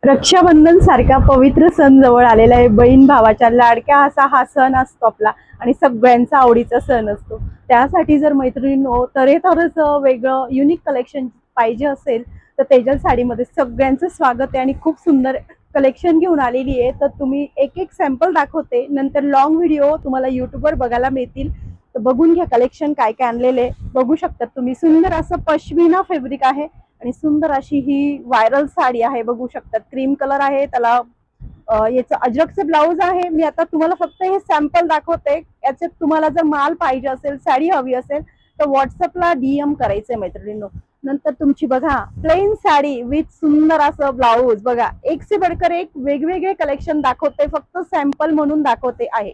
रक्षाबंधन सारखा पवित्र सण जवळ आलेला आहे। बहीण भावाच्या लाडक्या असा हा सण असतो आपला आणि सगळ्यांचा आवडीचा सण असतो। त्यासाठी जर मैत्रिणींनो तऱ्हेतऱ्हेचं वेगळं युनिक कलेक्शन पाहिजे असेल तर तेजल साडीमध्ये सगळ्यांचं स्वागत आहे आणि खूप सुंदर कलेक्शन घेऊन आलेली आहे। तर तुम्ही एक एक सॅम्पल दाखवते, नंतर लॉंग व्हिडिओ तुम्हाला यूट्यूबवर बघायला मिळतील। तर बघून घ्या कलेक्शन काय काय आणलेले बघू शकतात तुम्ही। सुंदर असं पश्मिना फॅब्रिक आहे आणि सुंदर अशी ही व्हायरल साडी आहे, बघू शकतात। क्रीम कलर आहे, त्याला याचं अजरकचं ब्लाऊज आहे। मी आता तुम्हाला फक्त हे सॅम्पल दाखवते। याच्यात तुम्हाला जर माल पाहिजे असेल, साडी हवी असेल तर व्हॉट्सअपला DM करायचंय मैत्रिणींनो। नंतर तुमची बघा प्लेन साडी विथ सुंदर असं ब्लाऊज, बघा एक से बढ़कर एक वेगवेगळे कलेक्शन दाखवते, फक्त सॅम्पल म्हणून दाखवते आहे।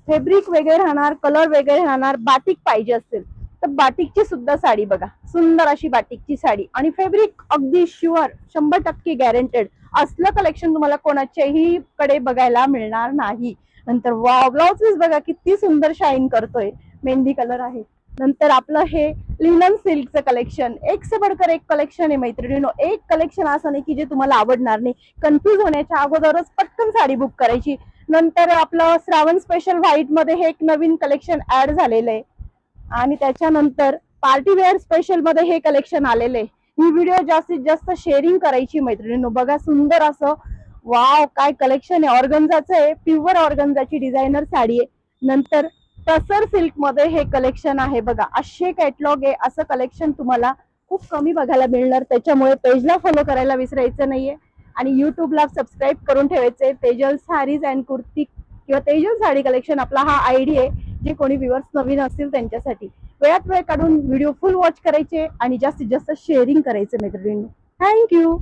फॅब्रिक वेगळे राहणार, कलर वेगळे राहणार। बाटिक पाहिजे असेल तर बाटिकची सुद्धा साडी बघा, सुंदर अशी बाटिकची साडी आणि फॅब्रिक अगदी शुअर 100% गॅरंटेड असलं कलेक्शन तुम्हाला कोणाच्याही कडे बघायला मिळणार नाही। नंतर वाव, ब्लाउज पीस बघा किती सुंदर शाईन करतोय, मेहंदी कलर आहे। नंतर आपलं हे लिनन सिल्कचं कलेक्शन, एक से बढ़कर एक कलेक्शन आहे मैत्रिणींनो। एक कलेक्शन असं नाही की जे तुम्हाला आवडणार नाही। कन्फ्यूज होण्याच्या अगोदरच पटकन साडी बुक करायची। नंतर आपलं श्रावण स्पेशल व्हाईट मध्ये हे एक नवीन कलेक्शन ऍड झालेलं आहे आणि त्याच्यानंतर पार्टी वेअर स्पेशल मध्ये हे कलेक्शन आलेले। ही व्हिडिओ जास्तीत जास्त शेअरिंग करायची मैत्रिणींनो। बघा सुंदर असं वाव काय कलेक्शन आहे, ऑर्गन्झाचं आहे, प्युअर ऑर्गन्झाची डिझायनर साडी आहे। नंतर टसर सिल्क मध्ये हे कलेक्शन आहे, बघा असे कॅटलॉग आहे। असं कलेक्शन तुम्हाला खूप कमी बघायला मिळणार, त्याच्यामुळे पेजला फॉलो करायला विसरायचं नाहीये आणि युट्यूबला सबस्क्राईब करून ठेवायचे। तेजल साडीज अँड कुर्ती किंवा तेजल साडी कलेक्शन आपला हा आयडी आहे, जे कोणी व्ह्युअर्स नवीन असतील त्यांच्यासाठी। वेळात वेळ काढून व्हिडिओ फुल वॉच करायचे आणि जास्तीत जास्त शेअरिंग करायचे मैत्रिणींनो। थँक्यू।